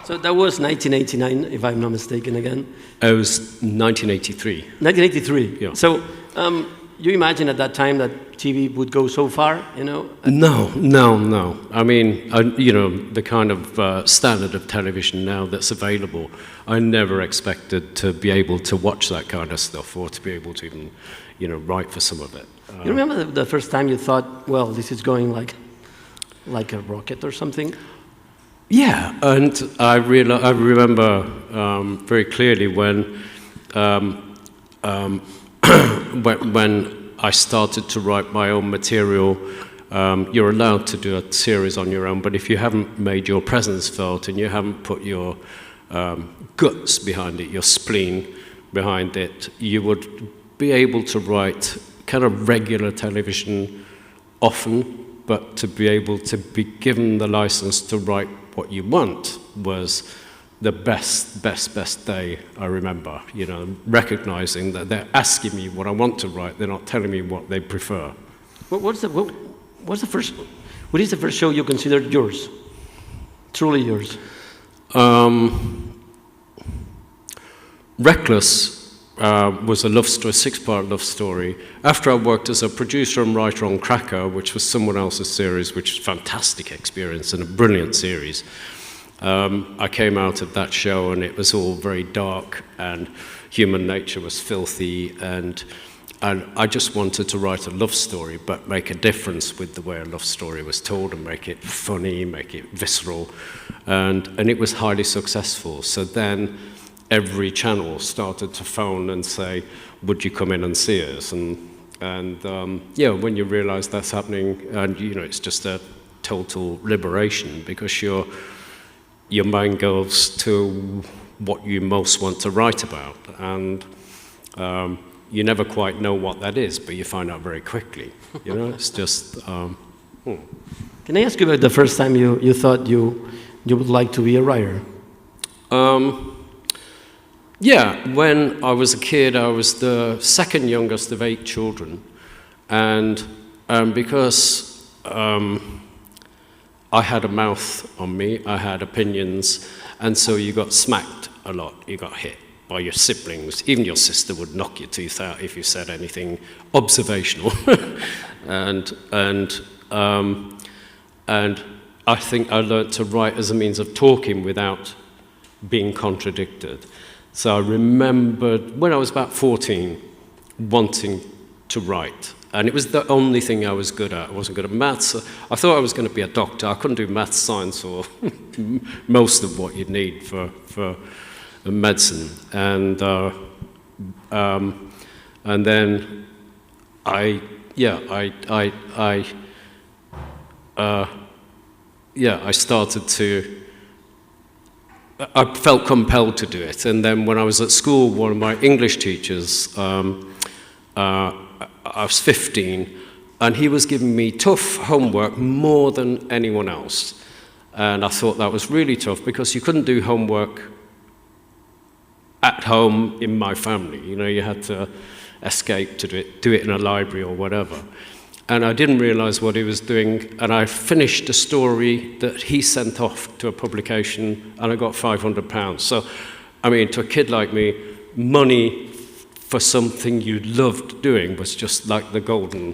So that was 1989, if I'm not mistaken again. It was 1983. 1983. Yeah. So you imagine at that time that TV would go so far, you know? No. I mean, you know, the kind of standard of television now that's available, I never expected to be able to watch that kind of stuff or to be able to even, you know, write for some of it. You remember the first time you thought, well, this is going like a rocket or something? Yeah, and I remember very clearly when when I started to write my own material. You're allowed to do a series on your own, but if you haven't made your presence felt and you haven't put your guts behind it, your spleen behind it, you would be able to write kind of regular television often, but to be able to be given the license to write what you want was the best day I remember, you know, recognizing that they're asking me what I want to write, they're not telling me what they prefer. What is the first show you considered yours? Truly yours? Reckless was a love story, 6-part love story. After I worked as a producer and writer on Cracker, which was someone else's series, which was a fantastic experience and a brilliant series, I came out of that show and it was all very dark and human nature was filthy, and I just wanted to write a love story but make a difference with the way a love story was told and make it funny, make it visceral, and it was highly successful. So then every channel started to phone and say, would you come in and see us? And yeah, when you realize that's happening, and you know, it's just a total liberation because your mind goes to what you most want to write about, and you never quite know what that is, but you find out very quickly. You know, it's just. Can I ask you about the first time you thought you would like to be a writer? Yeah, when I was a kid, I was the second youngest of 8 children, and because I had a mouth on me, I had opinions, and so you got smacked a lot, you got hit by your siblings. Even your sister would knock your tooth out if you said anything observational. and I think I learned to write as a means of talking without being contradicted. So I remembered when I was about 14 wanting to write, and it was the only thing I was good at. I wasn't good at maths. I thought I was going to be a doctor. I couldn't do maths, science, or most of what you'd need for medicine. And then I started to. I felt compelled to do it, and then when I was at school, one of my English teachers, I was 15, and he was giving me tough homework more than anyone else, and I thought that was really tough because you couldn't do homework at home in my family. You know, you had to escape to do it in a library or whatever. And I didn't realize what he was doing, and I finished a story that he sent off to a publication, and I got £500. So, I mean, to a kid like me, money for something you loved doing was just like the golden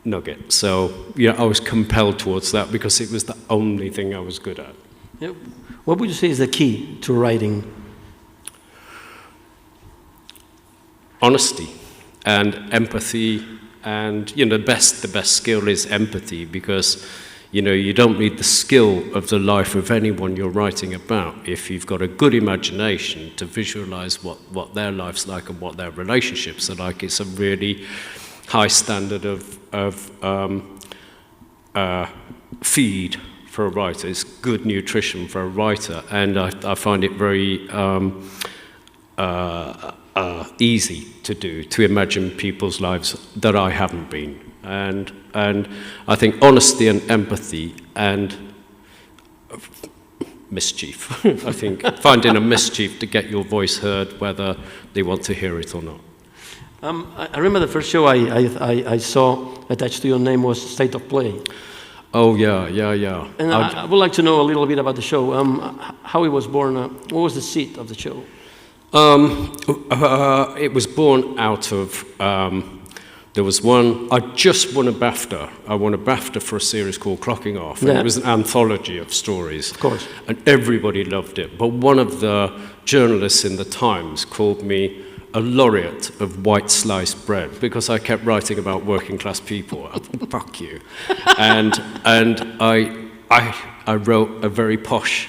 nugget. So, yeah, I was compelled towards that because it was the only thing I was good at. Yep. What would you say is the key to writing? Honesty and empathy. And, you know, the best skill is empathy because, you know, you don't need the skill of the life of anyone you're writing about if you've got a good imagination to visualize what their life's like and what their relationships are like. It's a really high standard of feed for a writer. It's good nutrition for a writer, and I find it very easy to do, to imagine people's lives that I haven't been. And I think honesty and empathy and mischief. I think finding a mischief to get your voice heard, whether they want to hear it or not. I remember the first show I saw attached to your name was State of Play. Oh, yeah. And I would like to know a little bit about the show. How it was born. What was the seed of the show? It was born out of, there was one, I just won a BAFTA. I won a BAFTA for a series called Clocking Off. And It was an anthology of stories. Of course. And everybody loved it. But one of the journalists in the Times called me a laureate of white sliced bread because I kept writing about working class people. Fuck you. And I wrote a very posh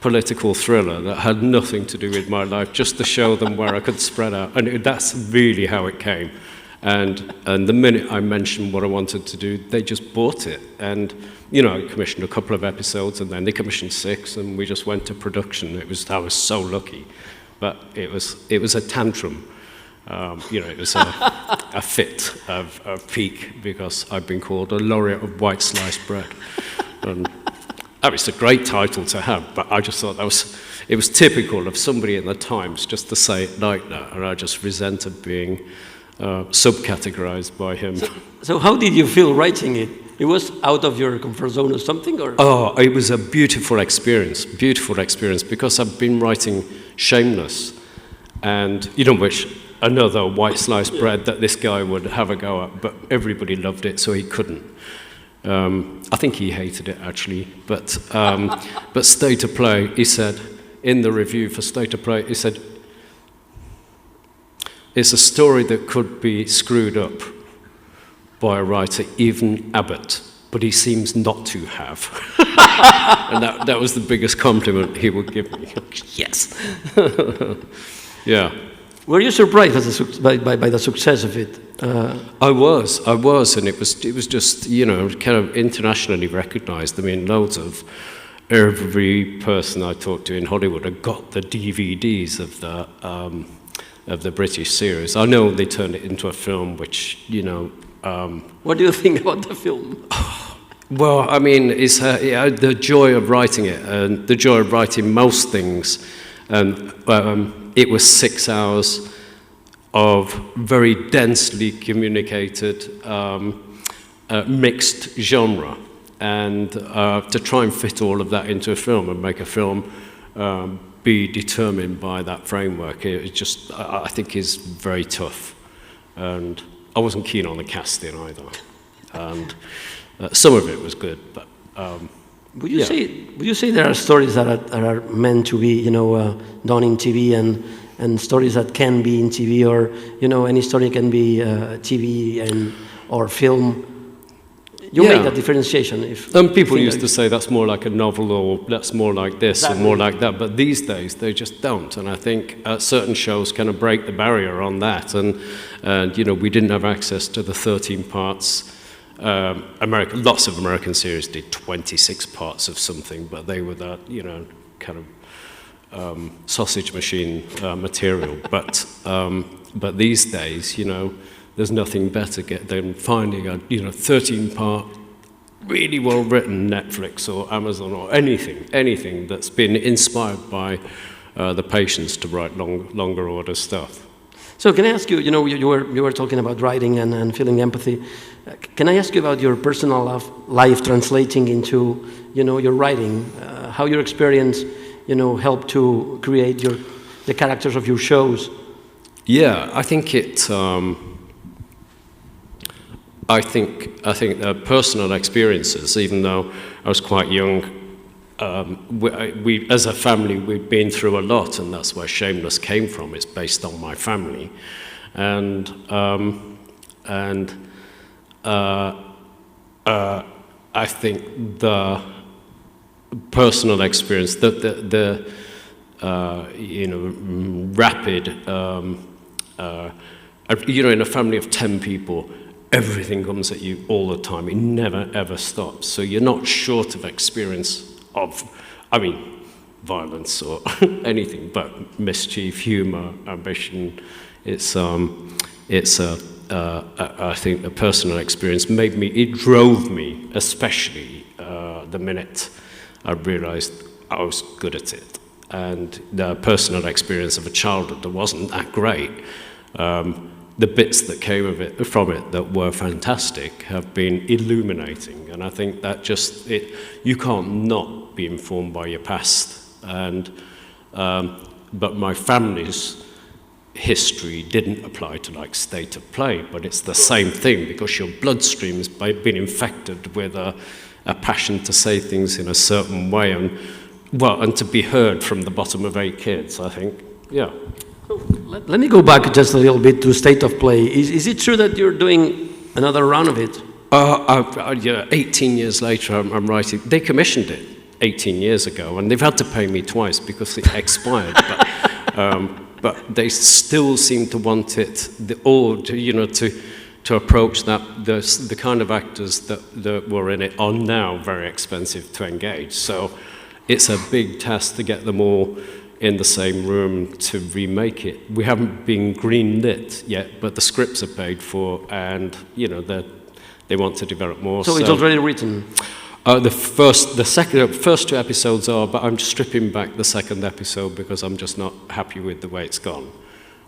political thriller that had nothing to do with my life, just to show them where I could spread out. And that's really how it came. And the minute I mentioned what I wanted to do, they just bought it. And, I commissioned a couple of episodes, and then they commissioned 6, and we just went to production. I was so lucky. But it was a tantrum. It was a fit of peak because I've been called a laureate of white sliced bread. And it's a great title to have, but I just thought it was typical of somebody in the Times just to say it like that, and I just resented being subcategorized by him. So how did you feel writing it? It was out of your comfort zone or something? Or? Oh, it was a beautiful experience, because I've been writing Shameless, and which another white sliced bread that this guy would have a go at, but everybody loved it, so he couldn't. I think he hated it, actually, but Stay to Play, he said, in the review for Stay to Play, he said, it's a story that could be screwed up by a writer, even Abbott, but he seems not to have. And that was the biggest compliment he would give me. Yes. Yeah. Were you surprised by the success of it? I was, and it was just, kind of internationally recognized. I mean, every person I talked to in Hollywood had got the DVDs of the British series. I know they turned it into a film, which, What do you think about the film? Well, I mean, it's the joy of writing it, and the joy of writing most things. It was 6 hours of very densely communicated, mixed genre, and to try and fit all of that into a film and make a film be determined by that framework, I think is very tough. And I wasn't keen on the casting either. And some of it was good, but would you say there are stories that are meant to be, done in TV, and stories that can be in TV, or any story can be TV or film? You make that differentiation. People used to say that's more like a novel, or that's more like this, or more like that. But these days they just don't. And I think certain shows kind of break the barrier on that. And we didn't have access to the 13 parts. Lots of American series did 26 parts of something, but they were that kind of sausage machine material. But these days, there's nothing better than finding a 13-part, really well-written Netflix or Amazon or anything that's been inspired by the patients to write longer order stuff. So can I ask you, you were talking about writing and feeling empathy. Can I ask you about your personal life translating into, your writing? How your experience, helped to create the characters of your shows? Yeah, I think it. I think personal experiences, even though I was quite young, we as a family, we'd been through a lot, and that's where Shameless came from. It's based on my family, and I think the personal experience, the rapid, in a family of 10 people, everything comes at you all the time. It never, ever stops. So you're not short of experience of, violence or anything, but mischief, humor, ambition. I think the personal experience it drove me, especially the minute I realized I was good at it. And the personal experience of a childhood that wasn't that great the bits that came from it that were fantastic have been illuminating, and I think that you can't not be informed by your past. And but my family's history didn't apply to like state of play, but it's the same thing because your bloodstream has been infected with a passion to say things in a certain way, and to be heard from the bottom of 8 kids, I think. Yeah. Let me go back just a little bit to state of play. Is it true that you're doing another round of it? 18 years later, I'm writing. They commissioned it 18 years ago, and they've had to pay me twice because it expired. But they still seem to want it, to approach that. The kind of actors that were in it are now very expensive to engage. So it's a big task to get them all in the same room to remake it. We haven't been green-lit yet, but the scripts are paid for, and they want to develop more. So it's already written? The first 2 episodes are, but I'm stripping back the second episode because I'm just not happy with the way it's gone.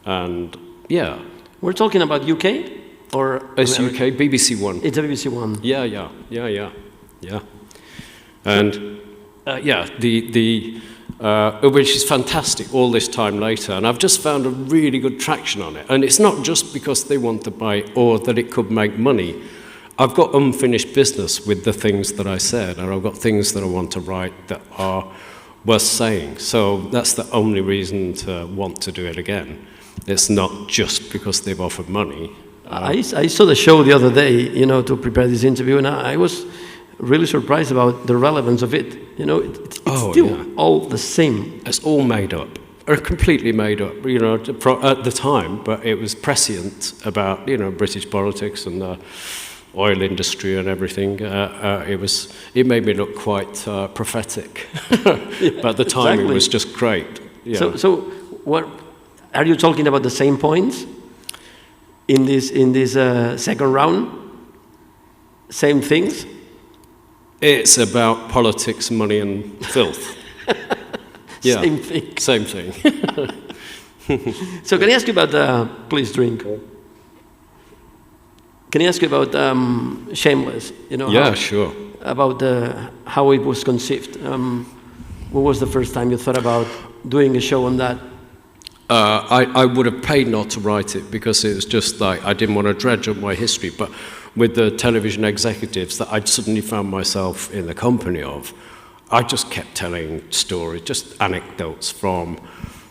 And yeah. We're talking about UK? Or it's America? UK, BBC One. It's a BBC One. Yeah. And which is fantastic all this time later, and I've just found a really good traction on it. And it's not just because they want to buy it or that it could make money. I've got unfinished business with the things that I said, and I've got things that I want to write that are worth saying. So that's the only reason to want to do it again. It's not just because they've offered money. I saw the show the other day, to prepare this interview, and I was really surprised about the relevance of it. It's still all the same. It's all made up, or completely made up, at the time, but it was prescient about, British politics and the oil industry and everything. It made me look quite prophetic, but at the time It was just great. Yeah. So what, are you talking about the same points in this second round? Same things? It's about politics, money, and filth. Yeah. Same thing. Same thing. So can I ask you about, please drink. Can I ask you about Shameless? Sure. About how it was conceived. What was the first time you thought about doing a show on that? I would have paid not to write it because it was just like I didn't want to dredge up my history. But with the television executives that I'd suddenly found myself in the company of, I just kept telling stories, just anecdotes from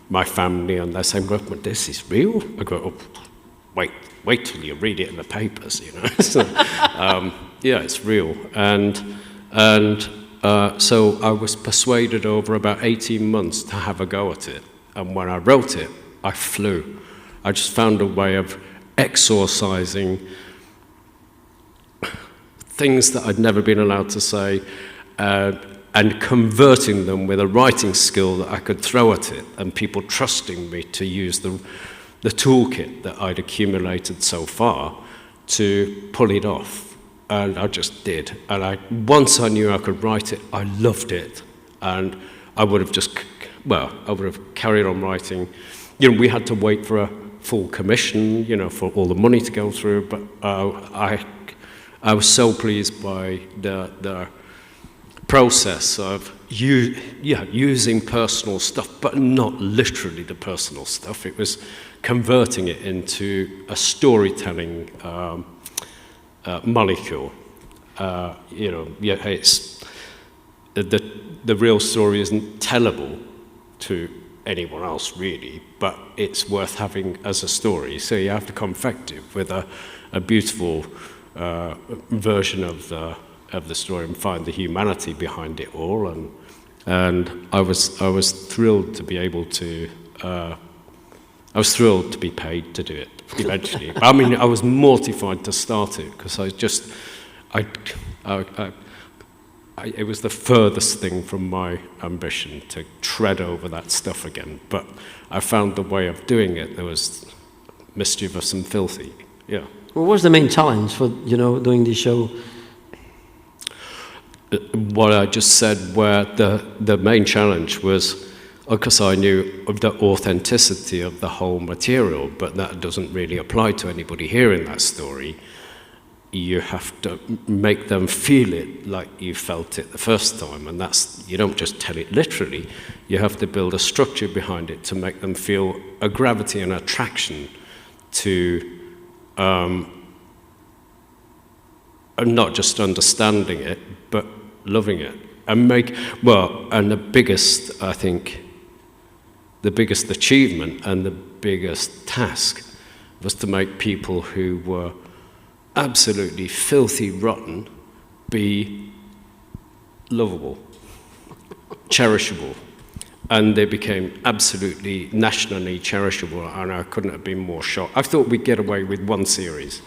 my family, and they're saying, "Well, this is real." I go, "Oh, wait till you read it in the papers," So, it's real, and so I was persuaded over about 18 months to have a go at it. And when I wrote it, I flew. I just found a way of exorcising things that I'd never been allowed to say, and converting them with a writing skill that I could throw at it, and people trusting me to use the toolkit that I'd accumulated so far to pull it off. And I just did. And once I knew I could write it, I loved it. And I would have carried on writing. We had to wait for a full commission, for all the money to go through, but I was so pleased by the process of using personal stuff, but not literally the personal stuff. It was converting it into a storytelling molecule. It's the real story isn't tellable to anyone else really, but it's worth having as a story. So you have to confect it with a beautiful version of the story and find the humanity behind it all. And I was thrilled to be able to. I was thrilled to be paid to do it eventually. I mean, I was mortified to start it because it was the furthest thing from my ambition to tread over that stuff again. But I found the way of doing it. There was mischievous and filthy. Yeah. What was the main challenge for doing this show? What I just said, where the main challenge was because I knew of the authenticity of the whole material, but that doesn't really apply to anybody hearing that story. You have to make them feel it like you felt it the first time, and you don't just tell it literally, you have to build a structure behind it to make them feel a gravity and attraction to not just understanding it, but loving it. And the biggest, I think, the biggest achievement and the biggest task was to make people who were absolutely filthy rotten be lovable, cherishable. And they became absolutely nationally cherishable, and I couldn't have been more shocked. I thought we'd get away with one series,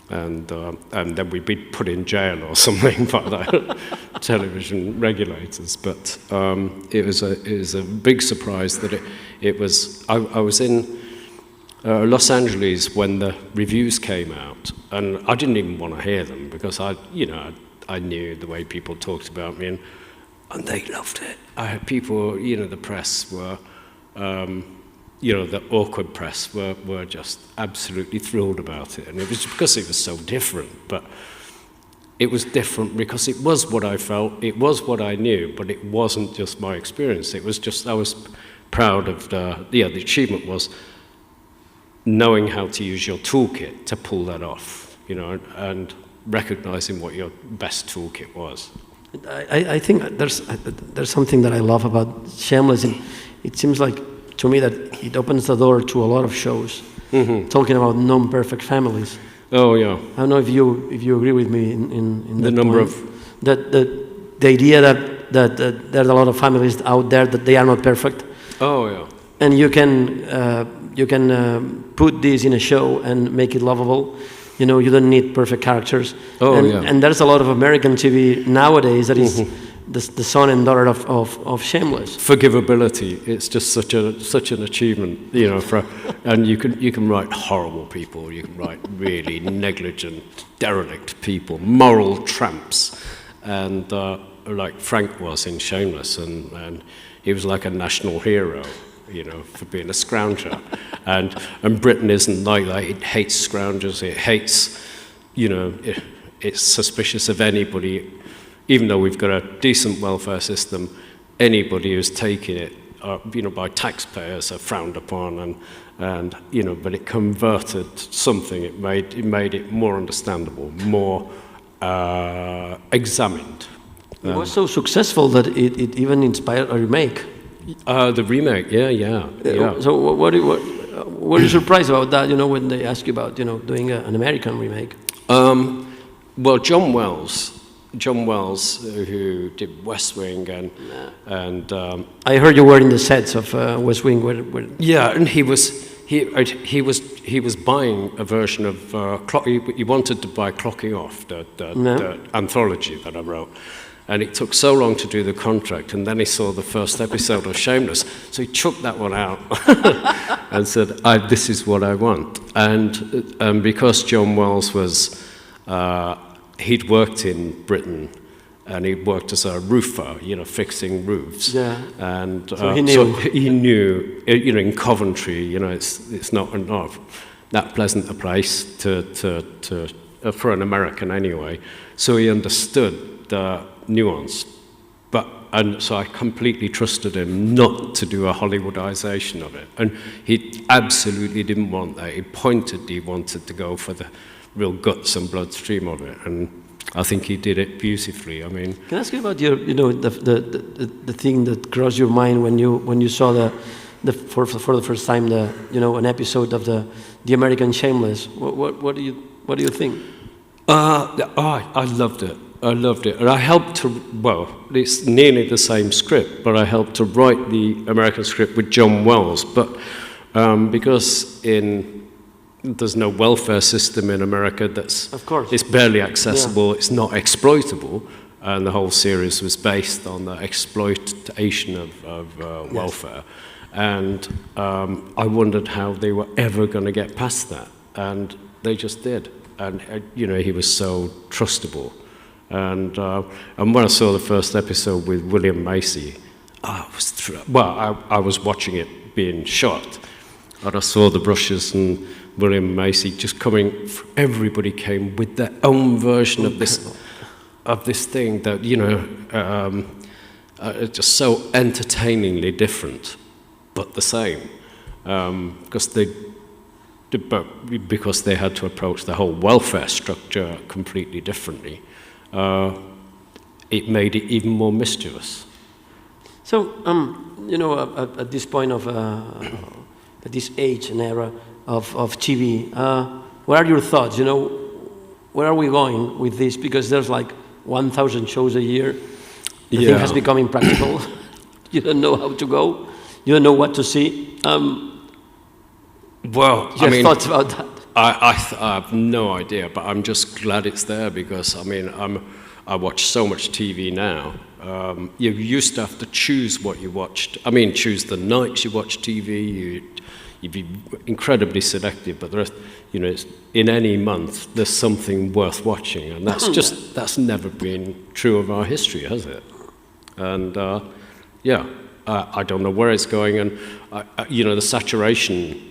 and then we'd be put in jail or something by the television regulators. But it was a big surprise that it was. I was in Los Angeles when the reviews came out, and I didn't even want to hear them because I knew the way people talked about me, and they loved it. I had people, the press were, the awkward press were just absolutely thrilled about it, and it was because it was so different. But it was different because it was what I felt, it was what I knew, but it wasn't just my experience. It was just, I was proud of the achievement was knowing how to use your toolkit to pull that off, and recognizing what your best toolkit was. I think there's something that I love about Shameless, and it seems like to me that it opens the door to a lot of shows talking about non-perfect families. Oh yeah. I don't know if you agree with me in the that number point. of the idea that there's a lot of families out there that they are not perfect. Oh yeah. And you can put this in a show and make it lovable. You don't need perfect characters. Oh, and, yeah. And there's a lot of American TV nowadays that is the son and daughter of Shameless. Forgivability. It's just such an achievement, and you can write horrible people. You can write really negligent, derelict people, moral tramps, and like Frank was in Shameless, and he was like a national hero. For being a scrounger. And Britain isn't like that. It hates scroungers. It hates, it's suspicious of anybody, even though we've got a decent welfare system, anybody who's taking it, by taxpayers are frowned upon, and but it converted something. It made it more understandable, more examined. It was so successful that it even inspired a remake. The remake, yeah. So what are you surprised about that? When they ask you about doing an American remake. Well, John Wells, who did West Wing, and I heard you were in the sets of West Wing. Where yeah, and he was buying a version of he wanted to buy Clocking Off, the anthology that I wrote. And it took so long to do the contract, and then he saw the first episode of Shameless, so he chucked that one out and said, this is what I want. And because John Wells was, he'd worked in Britain, and he'd worked as a roofer, fixing roofs. Yeah. And so he knew. In Coventry, it's not that pleasant a place for an American anyway. So he understood the nuance, and so I completely trusted him not to do a Hollywoodization of it, and he absolutely didn't want that. He pointedly wanted to go for the real guts and bloodstream of it, and I think he did it beautifully. I mean, can I ask you about your, the thing that crossed your mind when you saw for the first time an episode of the American Shameless? What do you think? I loved it. And I helped it's nearly the same script, but I helped to write the American script with John Wells. But because there's no welfare system in America it's barely accessible, it's not exploitable, and the whole series was based on the exploitation of welfare. And I wondered how they were ever going to get past that, and they just did. And he was so trustable. And when I saw the first episode with William Macy, I was watching it being shot, and I saw the brushes and William Macy just coming. Everybody came with their own version of this thing that it's just so entertainingly different, but the same, because they had to approach the whole welfare structure completely differently. It made it even more mischievous. So, at this point of, at this age and era of TV, what are your thoughts? Where are we going with this? Because there's like 1,000 shows a year. The thing has become impractical. You don't know how to go. You don't know what to see. Thoughts about that? I have no idea, but I'm just glad it's there because, I watch so much TV now. You used to have to choose what you watched. Choose the nights you watch TV. You'd be incredibly selective, but the rest, it's, in any month, there's something worth watching, and that's never been true of our history, has it? And I don't know where it's going, and the saturation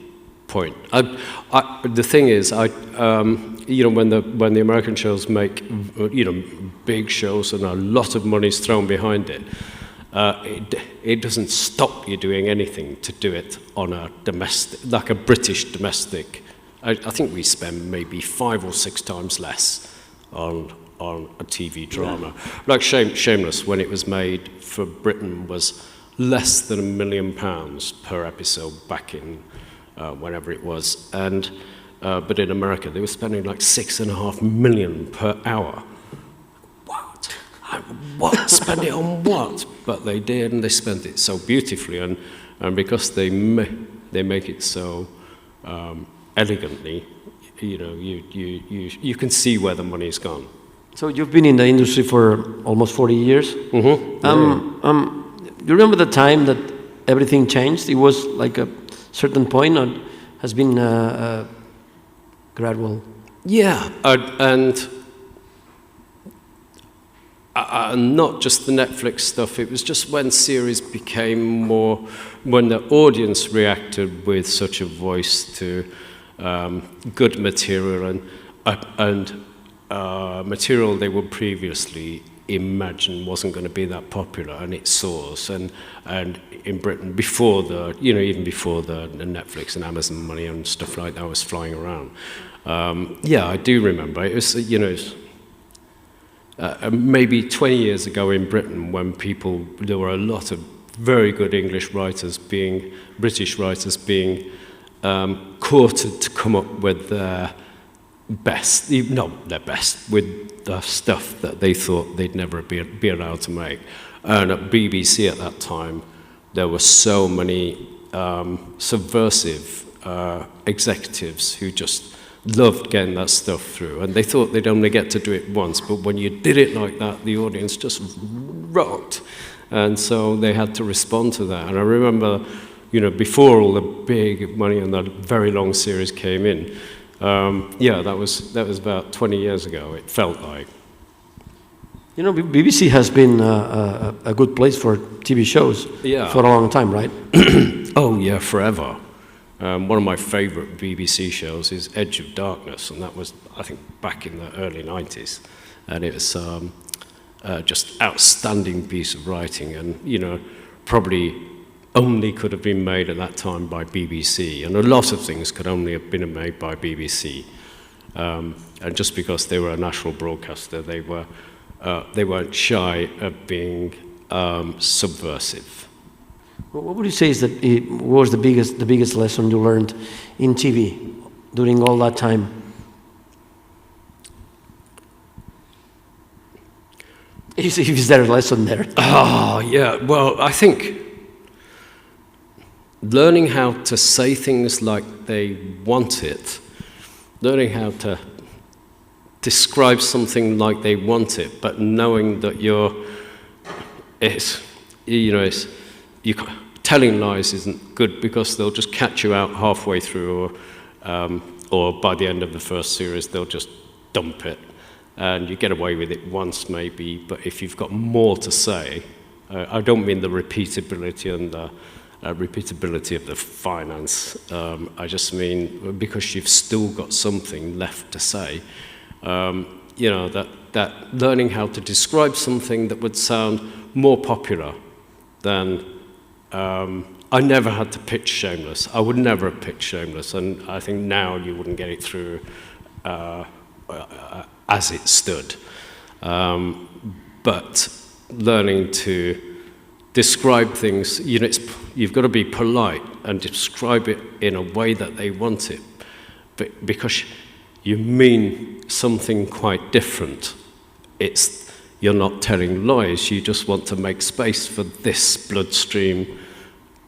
point. The thing is, when the American shows make big shows and a lot of money's thrown behind it, it doesn't stop you doing anything to do it on a domestic, like a British domestic. I think we spend maybe 5 or 6 times less on a TV drama. Like Shameless, when it was made for Britain, was less than £1 million per episode back in whenever it was, and but in America they were spending like $6.5 million per hour. What? Spend it on what? But they did, and they spent it so beautifully, and because they make it so elegantly, you can see where the money's gone. So you've been in the industry for almost 40 years. Do you remember the time that everything changed? It was like a certain point, or has been gradual? Yeah, and not just the Netflix stuff. It was just when series became more, when the audience reacted with such a voice to good material and material they would previously imagine wasn't going to be that popular, and it soars. And in Britain, before the, even before the Netflix and Amazon money and stuff like that was flying around. I do remember. It was, maybe 20 years ago in Britain, when there were a lot of very good British writers being courted to come up with their best, with the stuff that they thought they'd never be allowed to make. And at BBC at that time, there were so many subversive executives who just loved getting that stuff through, and they thought they'd only get to do it once, but when you did it like that, the audience just rocked, and so they had to respond to that. And I remember, before all the big money and the very long series came in, that was about 20 years ago, it felt like. BBC has been a good place for TV shows for a long time, right? Oh yeah, forever. One of my favorite BBC shows is Edge of Darkness, and that was, I think, back in the early 90s. And it was just outstanding piece of writing, and, probably only could have been made at that time by BBC. And a lot of things could only have been made by BBC. And just because they were a national broadcaster, they weren't shy of being subversive. What would you say is that was the biggest lesson you learned in TV during all that time? Is there a lesson there? Oh, yeah. Well, I think learning how to say things like they want it, learning how to describe something like they want it, but knowing that telling lies isn't good, because they'll just catch you out halfway through, or by the end of the first series they'll just dump it, and you get away with it once maybe. But if you've got more to say, I don't mean the repeatability and the repeatability of the finance. I just mean because you've still got something left to say. You know, that learning how to describe something that would sound more popular than... I never had to pitch Shameless. I would never have pitched Shameless, and I think now you wouldn't get it through as it stood. But learning to describe things, you know, you've got to be polite and describe it in a way that they want it, but because you mean something quite different. You're not telling lies, you just want to make space for this bloodstream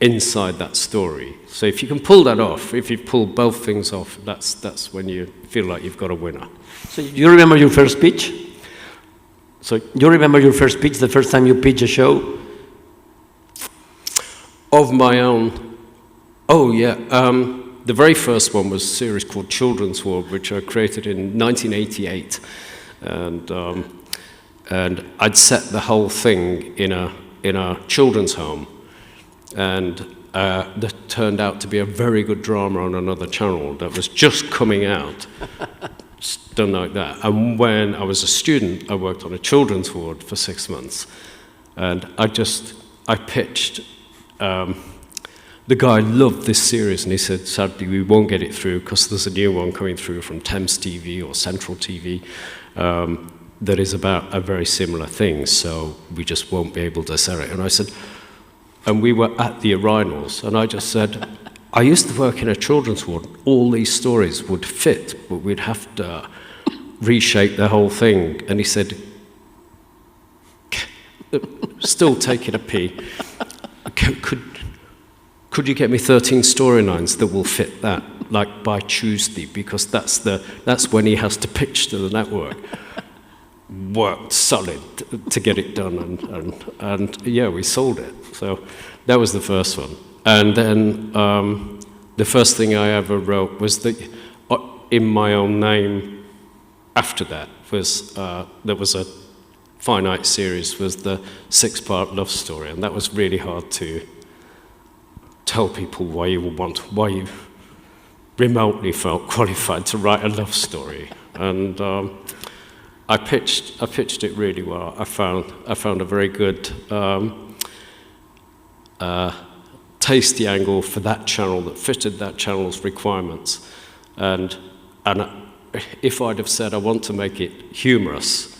inside that story. So if you can pull that off, if you pull both things off, that's when you feel like you've got a winner. So you remember your first pitch? So you remember your first pitch, the first time you pitched a show? Of my own? Oh yeah, the very first one was a series called Children's Ward, which I created in 1988, and I'd set the whole thing in a children's home, and that turned out to be a very good drama on another channel that was just coming out, done like that. And when I was a student, I worked on a children's ward for 6 months, and I pitched. The guy loved this series, and he said, sadly, we won't get it through because there's a new one coming through from Thames TV or Central TV that is about a very similar thing, so we just won't be able to sell it. And I said, and we were at the urinals, and I just said, I used to work in a children's ward. All these stories would fit, but we'd have to reshape the whole thing. And he said, still taking a pee, could you get me 13 storylines that will fit that, like by Tuesday, because that's when he has to pitch to the network. Worked solid to get it done, and yeah, we sold it. So that was the first one. And then the first thing I ever wrote was that in my own name after that was there was a finite series, was the 6-part love story, and that was really hard to tell people why you remotely felt qualified to write a love story. And I pitched it really well. I found a very good tasty angle for that channel that fitted that channel's requirements. And if I'd have said I want to make it humorous,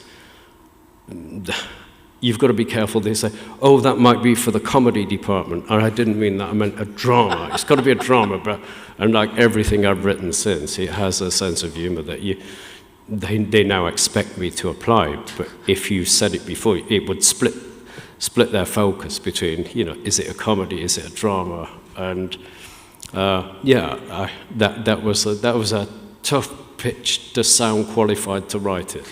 you've got to be careful. They say, oh, that might be for the comedy department. And I didn't mean that, I meant a drama. It's got to be a drama, but and like everything I've written since, it has a sense of humor that they now expect me to apply. But if you said it before, it would split their focus between, you know, is it a comedy, is it a drama? And that was a tough pitch to sound qualified to write it.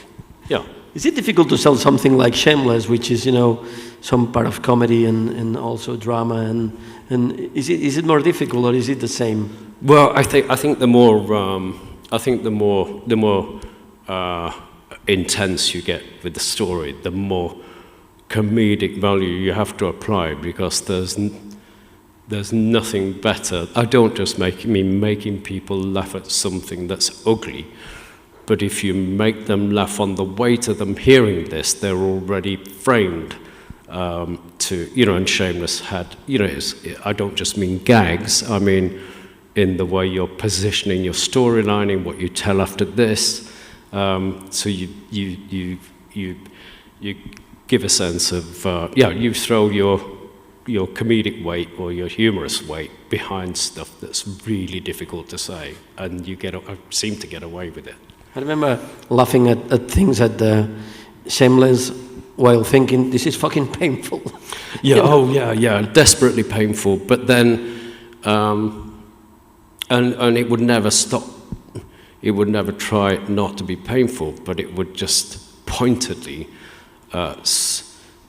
Yeah. Is it difficult to sell something like Shameless, which is, you know, some part of comedy and also drama, and is it more difficult, or is it the same? Well, I think the more intense you get with the story, the more comedic value you have to apply, because there's nothing better. I don't just making people laugh at something that's ugly. But if you make them laugh on the way to them hearing this, they're already framed to, you know, and Shameless had, you know, I don't just mean gags, I mean in the way you're positioning your storylining, what you tell after this. So you give a sense of, you throw your comedic weight or your humorous weight behind stuff that's really difficult to say, and I seem to get away with it. I remember laughing at things at the Shameless while thinking, this is fucking painful. Yeah, oh yeah, desperately painful. But then, and it would never stop. It would never try not to be painful, but it would just pointedly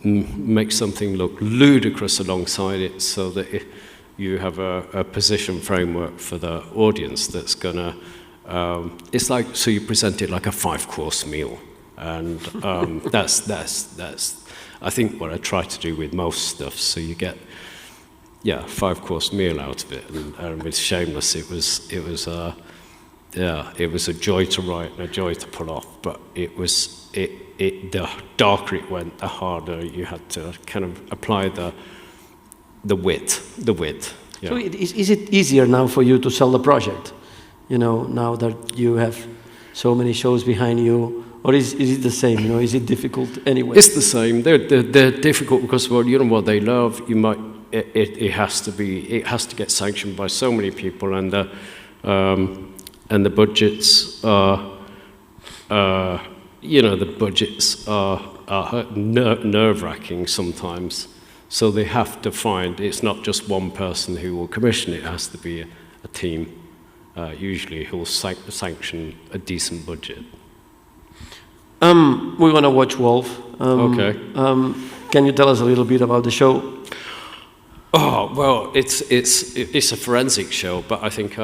make something look ludicrous alongside it, so that you have a position framework for the audience that's gonna. It's like, so you present it like a 5-course meal, and that's I think, what I try to do with most stuff. So you get, yeah, a 5-course meal out of it. And with Shameless, it was a joy to write and a joy to pull off. But the darker it went, the harder you had to kind of apply the width. Yeah. So is it easier now for you to sell the project? You know, now that you have so many shows behind you, or is it the same? You know, is it difficult anyway? It's the same. They're difficult because, well, you know what they love. You might it has to get sanctioned by so many people, and the budgets are nerve-wracking sometimes. So they have to find, it's not just one person who will commission it. It has to be a team, usually, who will sanction a decent budget. We're gonna watch Wolf. Okay. Can you tell us a little bit about the show? Oh, well, it's a forensic show, but I think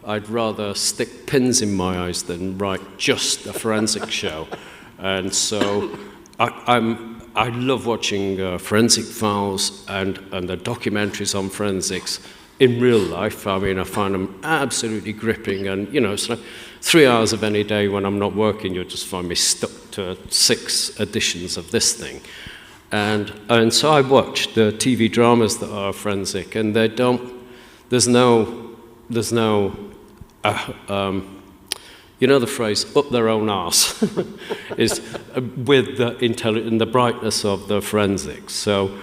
I'd rather stick pins in my eyes than write just a forensic show. And so I love watching forensic files and the documentaries on forensics in real life. I mean, I find them absolutely gripping, and, you know, it's like 3 hours of any day when I'm not working, you'll just find me stuck to 6 editions of this thing. And so I watch the TV dramas that are forensic, and there's no you know the phrase, up their own arse, is with the brightness of the forensics. So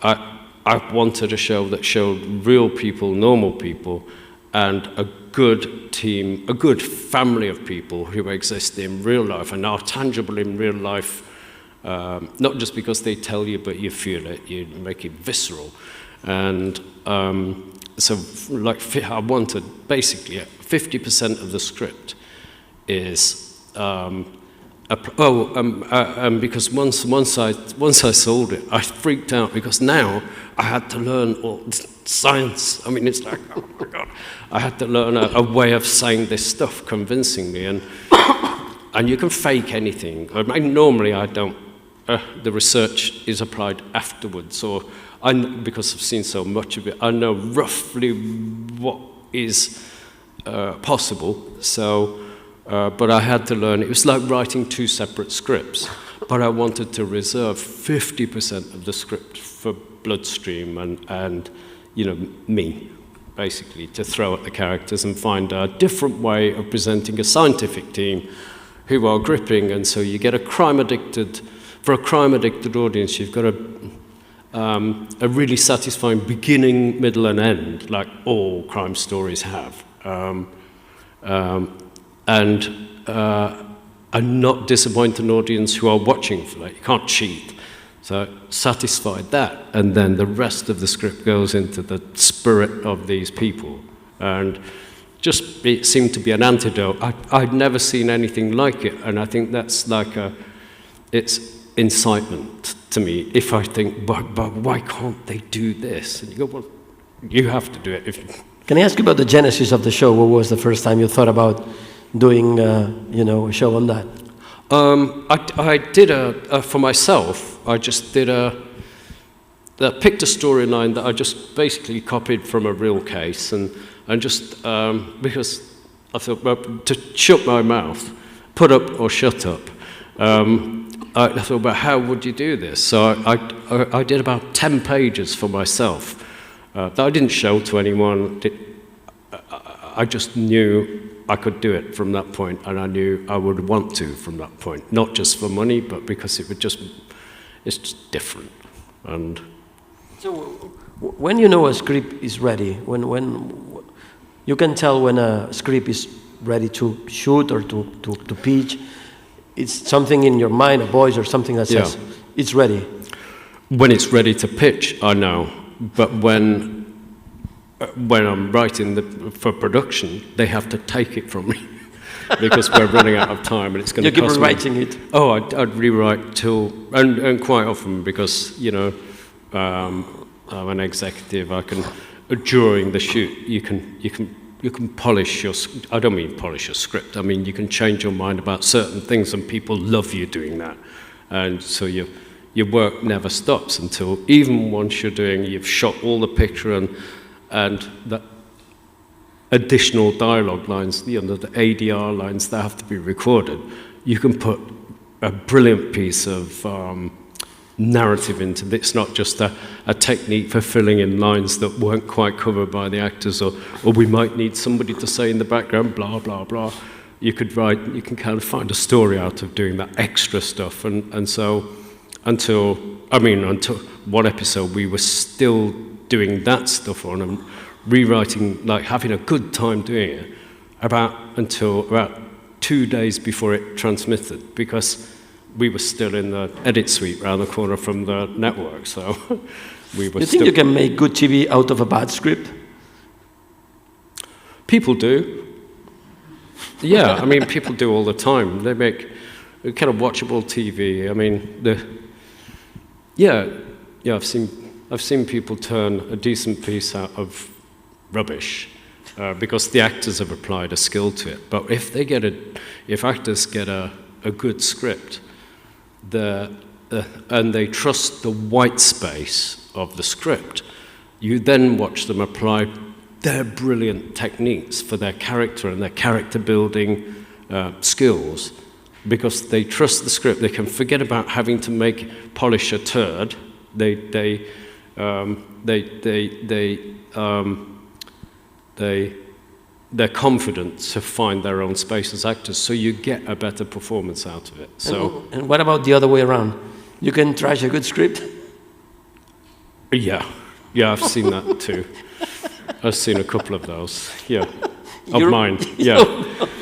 I wanted a show that showed real people, normal people, and a good team, a good family of people who exist in real life and are tangible in real life, not just because they tell you, but you feel it, you make it visceral. And so, like, I wanted basically 50% of the script is because once I sold it, I freaked out because now I had to learn all science. I mean, it's like, oh my God, I had to learn a way of saying this stuff convincingly, and you can fake anything. I mean, normally I don't. The research is applied afterwards, or because I've seen so much of it, I know roughly what is possible. So. But I had to learn. It was like writing 2 separate scripts, but I wanted to reserve 50% of the script for Bloodstream and you know, me, basically, to throw at the characters and find a different way of presenting a scientific team who are gripping. And so you get a crime-addicted audience, you've got a really satisfying beginning, middle, and end, like all crime stories have. And not disappoint an audience who are watching for that. You can't cheat. So satisfied that, and then the rest of the script goes into the spirit of these people. And just it seemed to be an antidote. I'd never seen anything like it, and I think that's like it's incitement to me. If I think, but why can't they do this? And you go, well, you have to do it. Can I ask you about the genesis of the show? What was the first time you thought about doing, a show on that? I did for myself. I just did picked a storyline that I just basically copied from a real case, and just because I thought, well, to shut my mouth, put up or shut up. I thought, well, how would you do this? So I did about 10 pages for myself that I didn't show to anyone. I just knew I could do it from that point, and I knew I would want to from that point, not just for money, but because it's just different. And so, when you know a script is ready, when you can tell when a script is ready to shoot or to pitch, it's something in your mind, a voice or something that says it's ready. When it's ready to pitch, I know, but when I'm writing for production, they have to take it from me because we're running out of time, and it's going to cost me. You keep rewriting it? Oh, I'd rewrite till, and quite often, because, I'm an executive. I can, during the shoot, you can polish your. I don't mean polish your script. I mean you can change your mind about certain things, and people love you doing that, and so your work never stops until, even once you've shot all the picture and the additional dialogue lines, the ADR lines that have to be recorded, you can put a brilliant piece of narrative into it. It's not just a technique for filling in lines that weren't quite covered by the actors, or we might need somebody to say in the background, blah, blah, blah. You can kind of find a story out of doing that extra stuff. And so until one episode, we were still doing that stuff on and rewriting, like having a good time doing it, until about 2 days before it transmitted, because we were still in the edit suite around the corner from the network, so we were. You think you can make good TV out of a bad script? People do. Yeah, I mean, people do all the time. They make kind of watchable TV. I mean, I've seen people turn a decent piece out of rubbish because the actors have applied a skill to it. But if actors get a good script, and they trust the white space of the script, you then watch them apply their brilliant techniques for their character and their character building skills, because they trust the script. They can forget about having to polish a turd. They're confident to find their own space as actors, so you get a better performance out of it. So, and what about the other way around? You can trash a good script? Yeah, I've seen that too. I've seen a couple of those. Yeah, of mine. Yeah,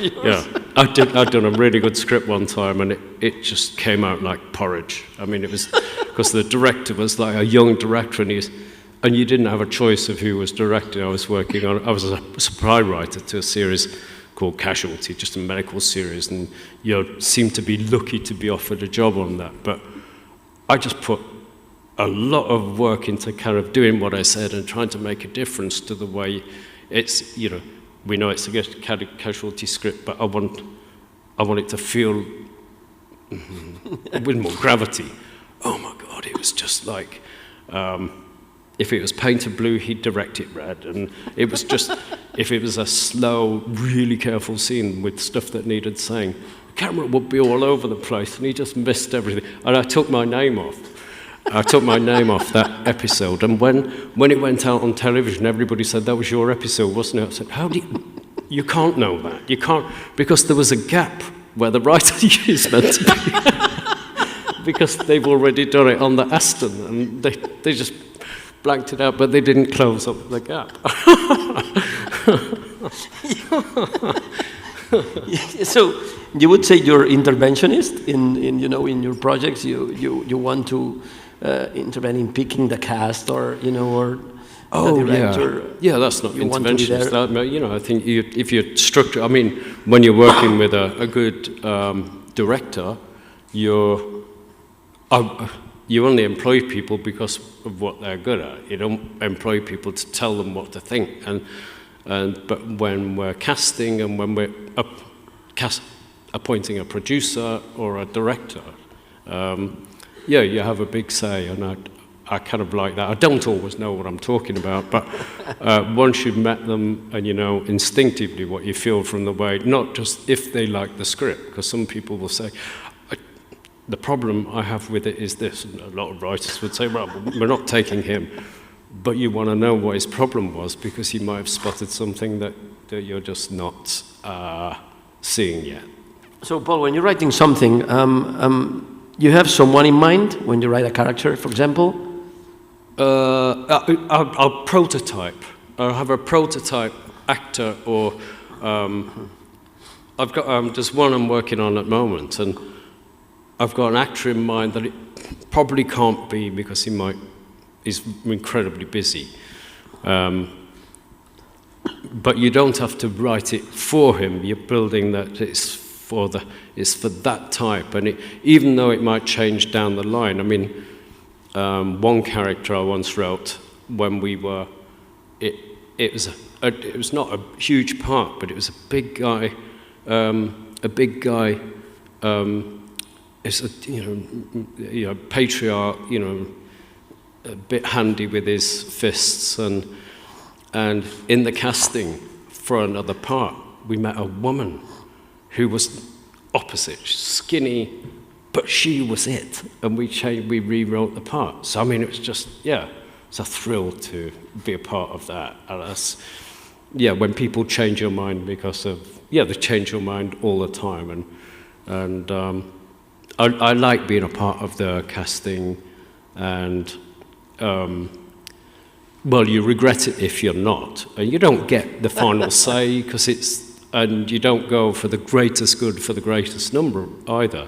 yeah. I'd done a really good script one time, and it just came out like porridge. I mean, it was because the director was like a young director, and you didn't have a choice of who was directing. I was a supply writer to a series called Casualty, just a medical series, and you seem to be lucky to be offered a job on that. But I just put a lot of work into kind of doing what I said and trying to make a difference to the way it's, we know it's a Casualty script, but I want it to feel with more gravity. Oh my God, it was just like, if it was painted blue, he'd direct it red. And it was just, if it was a slow, really careful scene with stuff that needed saying, the camera would be all over the place, and he just missed everything. And I took my name off. That episode. And when it went out on television, everybody said, that was your episode, wasn't it? I said, you can't know that. You can't, because there was a gap where the writer is meant to be. Because they've already done it on the Aston, and they just blanked it out, but they didn't close up the gap. So you would say you're interventionist in your projects. You want to intervene in picking the cast, or the director. Yeah, that's not interventionist. I think if you're structured. I mean, when you're working with a good director, you only employ people because of what they're good at. You don't employ people to tell them what to think. But when we're casting and when we're appointing a producer or a director, you have a big say, and I kind of like that. I don't always know what I'm talking about, but once you've met them and you know instinctively what you feel from the way, not just if they like the script, because some people will say, the problem I have with it is this, and a lot of writers would say, well, we're not taking him, but you want to know what his problem was, because he might have spotted something that you're just not seeing yet. So, Paul, when you're writing something, you have someone in mind when you write a character, for example? I'll prototype. I'll have a prototype actor, or I've got there's one I'm working on at the moment, and I've got an actor in mind that it probably can't be because he's incredibly busy. But you don't have to write it for him. You're building that it's for that type, and even though it might change down the line. I mean, one character I once wrote when we were, it was not a huge part, but it was a big guy is a patriarch, a bit handy with his fists, and in the casting for another part, we met a woman who was opposite, skinny, but she was it, and we rewrote the part. So I mean, it was just it's a thrill to be a part of that. And that's, when people change your mind because of they change your mind all the time, and I like being a part of the casting, and you regret it if you're not, and you don't get the final say and you don't go for the greatest good for the greatest number either.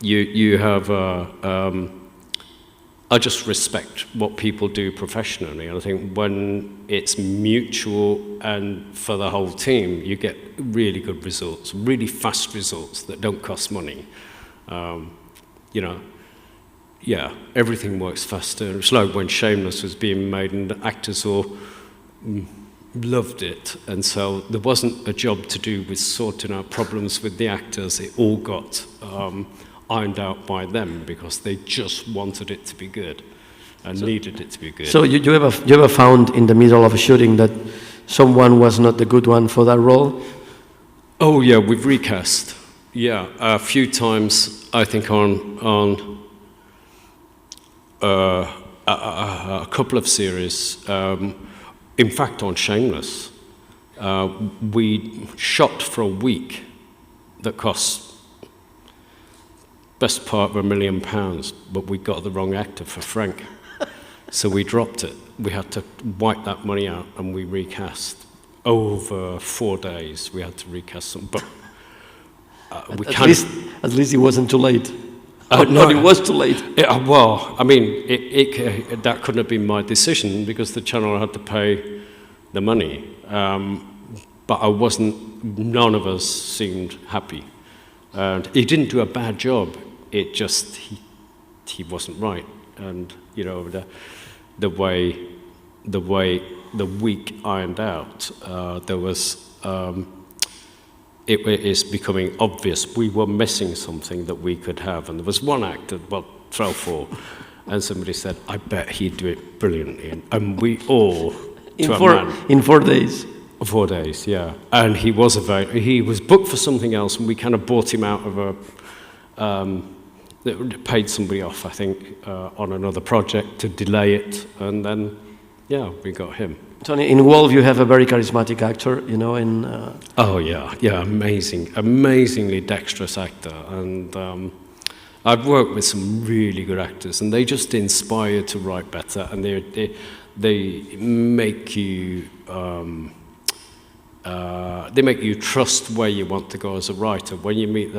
You have I just respect what people do professionally, and I think when it's mutual and for the whole team, you get really good results, really fast results that don't cost money. Everything works faster. It's like when Shameless was being made, and the actors all loved it, and so there wasn't a job to do with sorting out problems with the actors. It all got ironed out by them because they just wanted it to be good and needed it to be good. So you ever found in the middle of a shooting that someone was not the good one for that role? Oh yeah, we've recast. Yeah, a few times. I think on a couple of series. In fact, on Shameless, we shot for a week that cost best part of £1 million, but we got the wrong actor for Frank. So we dropped it. We had to wipe that money out, and we recast. Over 4 days, we had to recast them. But at least it wasn't too late. No, it was too late. That couldn't have been my decision because the channel had to pay the money. But none of us seemed happy. And he didn't do a bad job. It just, he wasn't right. And, the way the week ironed out, it is becoming obvious we were missing something that we could have. And there was one actor, fell for, and somebody said, I bet he'd do it brilliantly. And we all, in 4 days. 4 days, yeah. And he was booked for something else, and we kind of bought him out of paid somebody off, I think, on another project to delay it, and then, we got him. Toni, in Wolf, you have a very charismatic actor, Oh, yeah, amazingly dexterous actor, and I've worked with some really good actors, and they just inspire you to write better, and they make you trust where you want to go as a writer. When you meet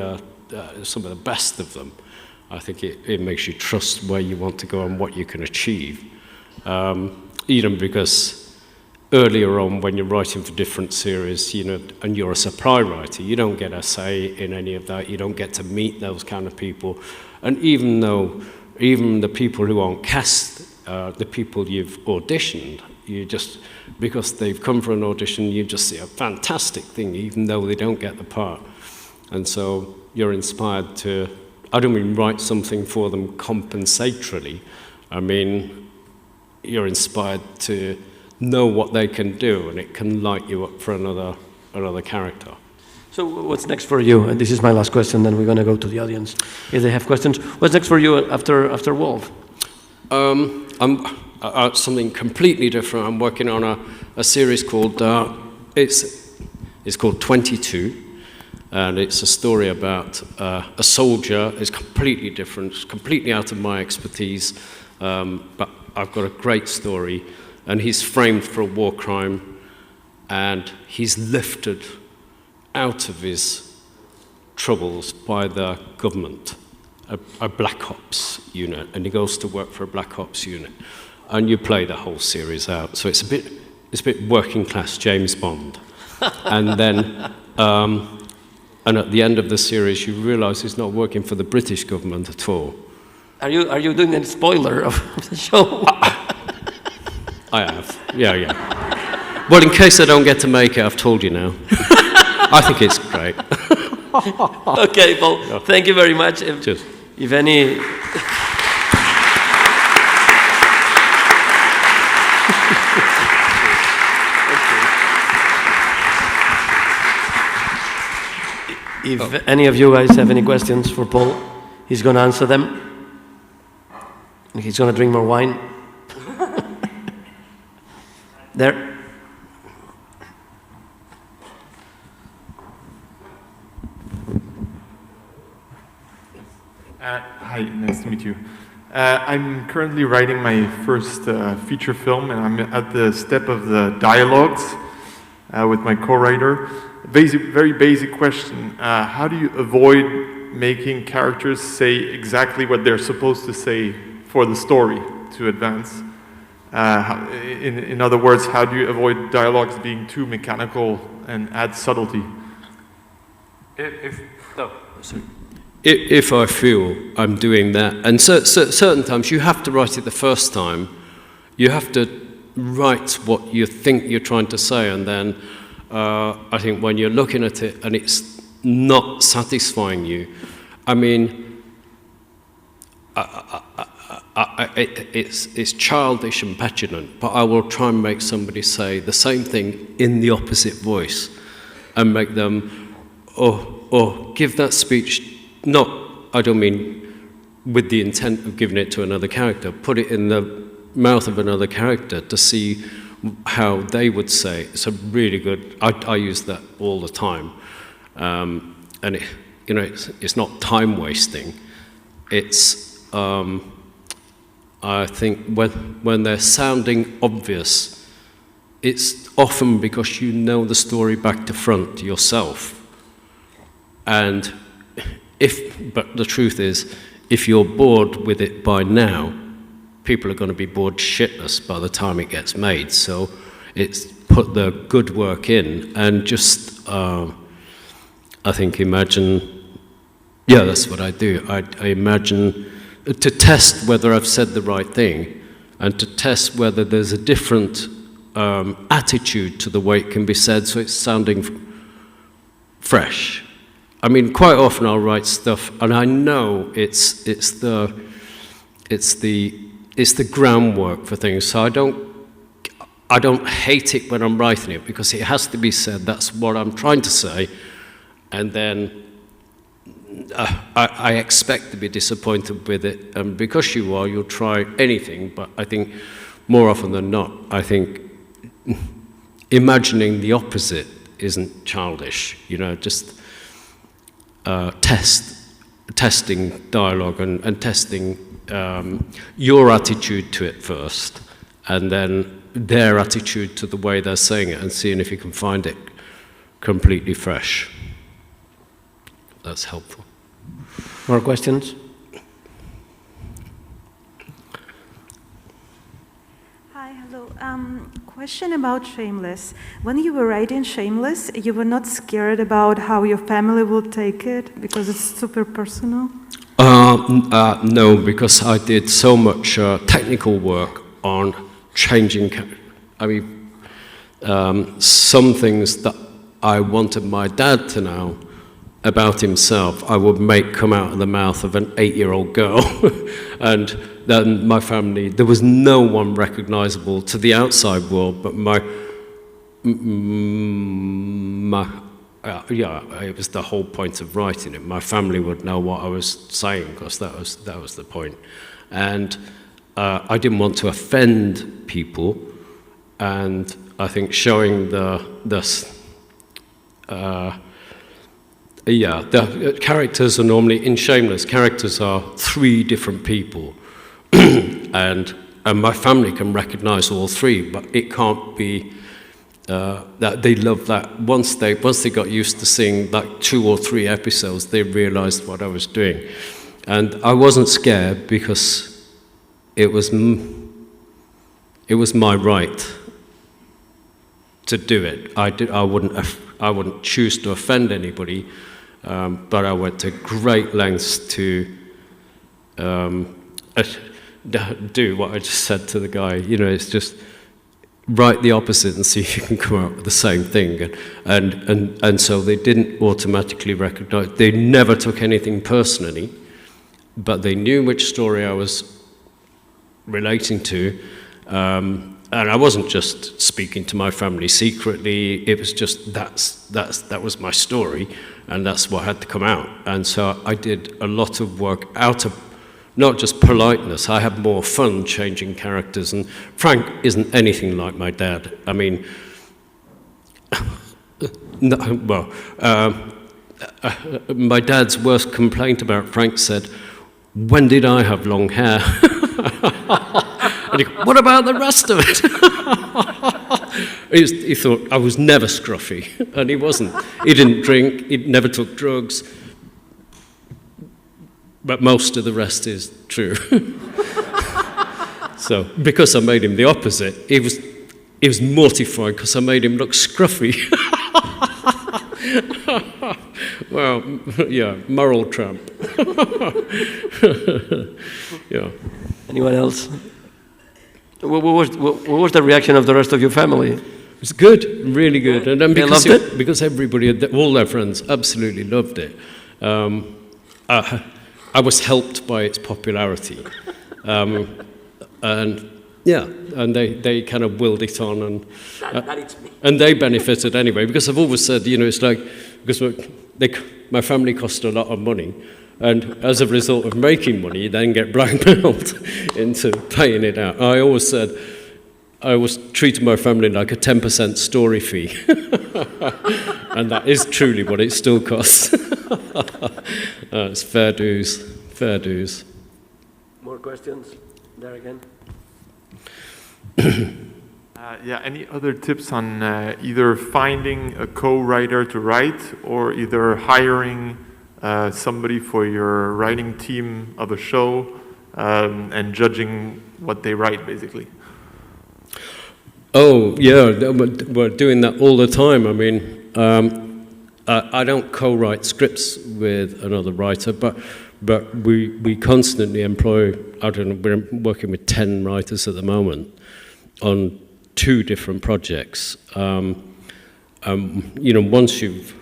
some of the best of them, I think it makes you trust where you want to go and what you can achieve. Because earlier on, when you're writing for different series, and you're a supply writer, you don't get a say in any of that. You don't get to meet those kind of people. And even the people who aren't cast, the people you've auditioned, because they've come for an audition, you just see a fantastic thing, even though they don't get the part. And so you're inspired to, I don't mean write something for them compensatorily. I mean, you're inspired to know what they can do, and it can light you up for another character. So what's next for you? And this is my last question, then we're going to go to the audience if they have questions. What's next for you after Wolf? Something completely different. I'm working on a series called, it's called 22, and it's a story about a soldier. It's completely different, it's completely out of my expertise, but I've got a great story, and he's framed for a war crime, and he's lifted out of his troubles by the government, a Black Ops unit, and he goes to work for a Black Ops unit. And you play the whole series out, so it's a bit working class James Bond. And then, and at the end of the series, you realise he's not working for the British government at all. Are you doing a spoiler of the show? I have, yeah. Well, in case I don't get to make it, I've told you now. I think it's great. Okay, Paul, thank you very much. Cheers. If any... If any of you guys have any questions for Paul, he's going to answer them. He's going to drink more wine. There. Hi, nice to meet you. I'm currently writing my first feature film, and I'm at the step of the dialogues with my co-writer. Very basic question. How do you avoid making characters say exactly what they're supposed to say for the story to advance? In other words, how do you avoid dialogues being too mechanical and add subtlety? If I feel I'm doing that, and certain times you have to write it the first time, you have to write what you think you're trying to say, and then I think when you're looking at it and it's not satisfying you, I mean, it's childish and petulant, but I will try and make somebody say the same thing in the opposite voice and make them, give that speech. Not, I don't mean with the intent of giving it to another character, put it in the mouth of another character to see how they would say. It's a really good, I use that all the time. And it's not time wasting. It's, I think when they're sounding obvious, it's often because you know the story back to front yourself. But the truth is, if you're bored with it by now, people are going to be bored shitless by the time it gets made. So it's put the good work in and just, I think, imagine, that's what I do. I imagine to test whether I've said the right thing and to test whether there's a different attitude to the way it can be said so it's sounding fresh. I mean, quite often I'll write stuff, and I know it's the groundwork for things. So I don't hate it when I'm writing it because it has to be said. That's what I'm trying to say, and then I expect to be disappointed with it. And because you'll try anything. But I think more often than not, I think imagining the opposite isn't childish. Just. Testing dialogue and testing your attitude to it first, and then their attitude to the way they're saying it, and seeing if you can find it completely fresh. That's helpful. More questions? Hi, hello. Question about Shameless. When you were writing Shameless, you were not scared about how your family will take it because it's super personal? No, because I did so much technical work on changing. Some things that I wanted my dad to know about himself, I would make come out of the mouth of an 8-year-old girl. And then my family, there was no one recognizable to the outside world, but it was the whole point of writing it. My family would know what I was saying because that was the point. And I didn't want to offend people, and I think showing the characters are normally, in Shameless, characters are 3 different people. and my family can recognize all 3, but it can't be that they love that. Once they got used to seeing like 2 or 3 episodes, they realized what I was doing. And I wasn't scared because it was my right to do it. I wouldn't choose to offend anybody, but I went to great lengths to do what I just said to the guy. It's just write the opposite and see if you can come out with the same thing. And so they didn't automatically recognize, they never took anything personally, but they knew which story I was relating to. And I wasn't just speaking to my family secretly, it was just, that was my story, and that's what had to come out. And so I did a lot of work out of, not just politeness, I had more fun changing characters, and Frank isn't anything like my dad. I mean, no, well, my dad's worst complaint about Frank said, "When did I have long hair?" And he goes, "What about the rest of it?" He thought I was never scruffy, and he wasn't. He didn't drink, he never took drugs, but most of the rest is true. So, because I made him the opposite, he was mortified because I made him look scruffy. Well, yeah, moral tramp. Yeah. Anyone else? What was the reaction of the rest of your family? It was good, really good. And then They loved it? because everybody, all their friends absolutely loved it. I was helped by its popularity. And yeah, and they kind of willed it on, and they benefited anyway, because I've always said, you know, it's like, because my family cost a lot of money, and as a result of making money, you then get blackmailed into paying it out. I always said, I always treated my family like a 10% story fee, and that is truly what it still costs. It's fair dues, fair dues. More questions? There again. Yeah, any other tips on either finding a co-writer to write, or either hiring somebody for your writing team of a show, and judging what they write, basically? Oh, yeah, we're doing that all the time. I mean, I don't co-write scripts with another writer, but we constantly employ, I don't know, we're working with 10 writers at the moment on 2 different projects. You know, once you've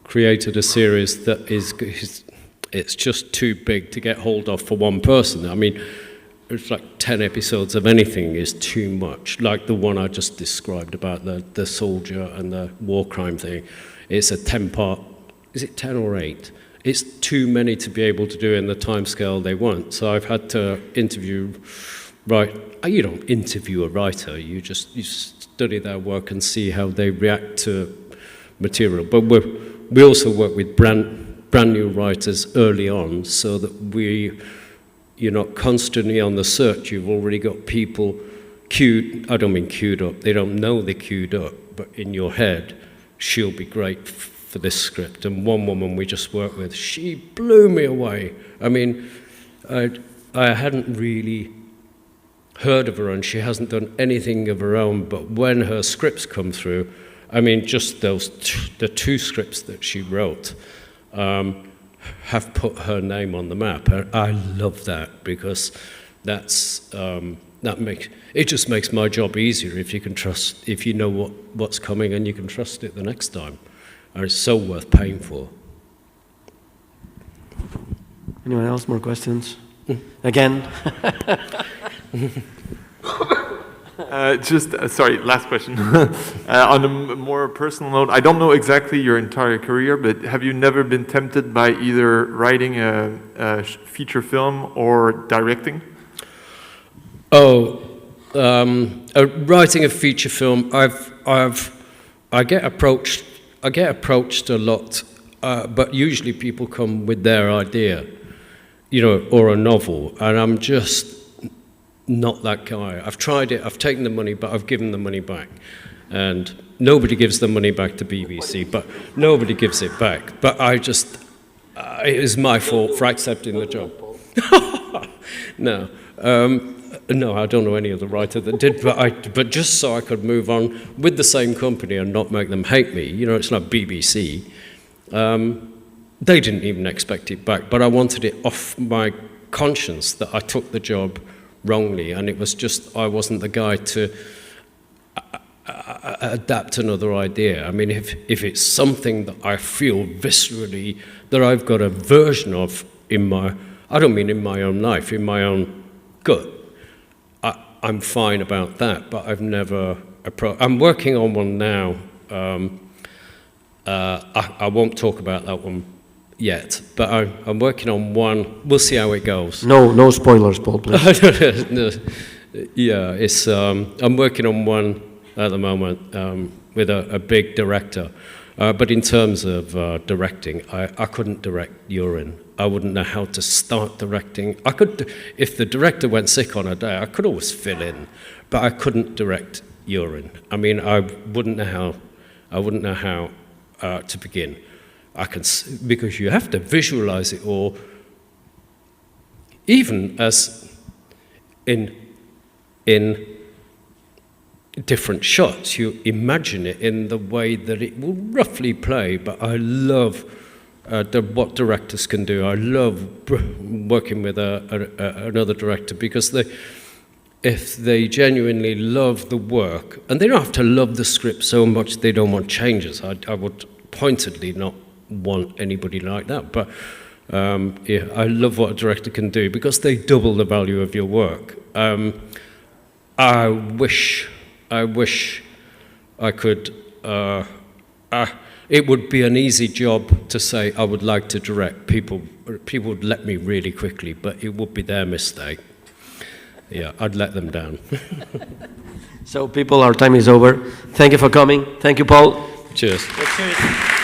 created a series that it's just too big to get hold of for one person. I mean, it's like 10 episodes of anything is too much. Like the one I just described about the soldier and the war crime thing. It's a 10-part, is it 10 or 8? It's too many to be able to do in the timescale they want. So I've had to interview, you don't interview a writer, you study their work and see how they react to material. But we also work with brand new writers early on, so that you're not constantly on the search. You've already got people queued, I don't mean queued up, they don't know they're queued up, but in your head, she'll be great for this script. And one woman we just worked with, she blew me away. I mean, I hadn't really heard of her, and she hasn't done anything of her own, but when her scripts come through, I mean, just the 2 scripts that she wrote have put her name on the map. I love that, because it just makes my job easier if you know what's coming and you can trust it the next time. And it's so worth paying for. Anyone else? More questions? Again? Sorry, last question. On a more personal note, I don't know exactly your entire career, but have you never been tempted by either writing a feature film or directing? Oh, writing a feature film, I get approached a lot, but usually people come with their idea, you know, or a novel, and I'm just not that guy. I've tried it, I've taken the money, but I've given the money back. And nobody gives the money back to BBC, but nobody gives it back. But it is my fault for accepting the job. No, I don't know any other writer that did, but just so I could move on with the same company and not make them hate me. You know, it's not BBC. They didn't even expect it back, but I wanted it off my conscience that I took the job wrongly, and it was just, I wasn't the guy to adapt another idea. I mean, if it's something that I feel viscerally that I've got a version of in my, I don't mean in my own life, in my own gut, I'm fine about that, but I've never I'm working on one now. I won't talk about that one yet, but I'm working on one. We'll see how it goes. No spoilers, Paul, please. No. Yeah, it's. I'm working on one at the moment with a big director, but in terms of directing, I couldn't direct urine. I wouldn't know how to start directing. I could, if the director went sick on a day, I could always fill in, but I couldn't direct urine. I mean, I wouldn't know how. I wouldn't know how to begin. Because you have to visualize it all, even as in different shots, you imagine it in the way that it will roughly play. But I love what directors can do. I love working with another director, because if they genuinely love the work, and they don't have to love the script so much they don't want changes. I would pointedly not want anybody like that, but yeah, I love what a director can do, because they double the value of your work. I wish I could. It would be an easy job to say I would like to direct. People would let me really quickly, but it would be their mistake. Yeah, I'd let them down. So people, our time is over. Thank you for coming. Thank you, Paul. Cheers. Let's hear it.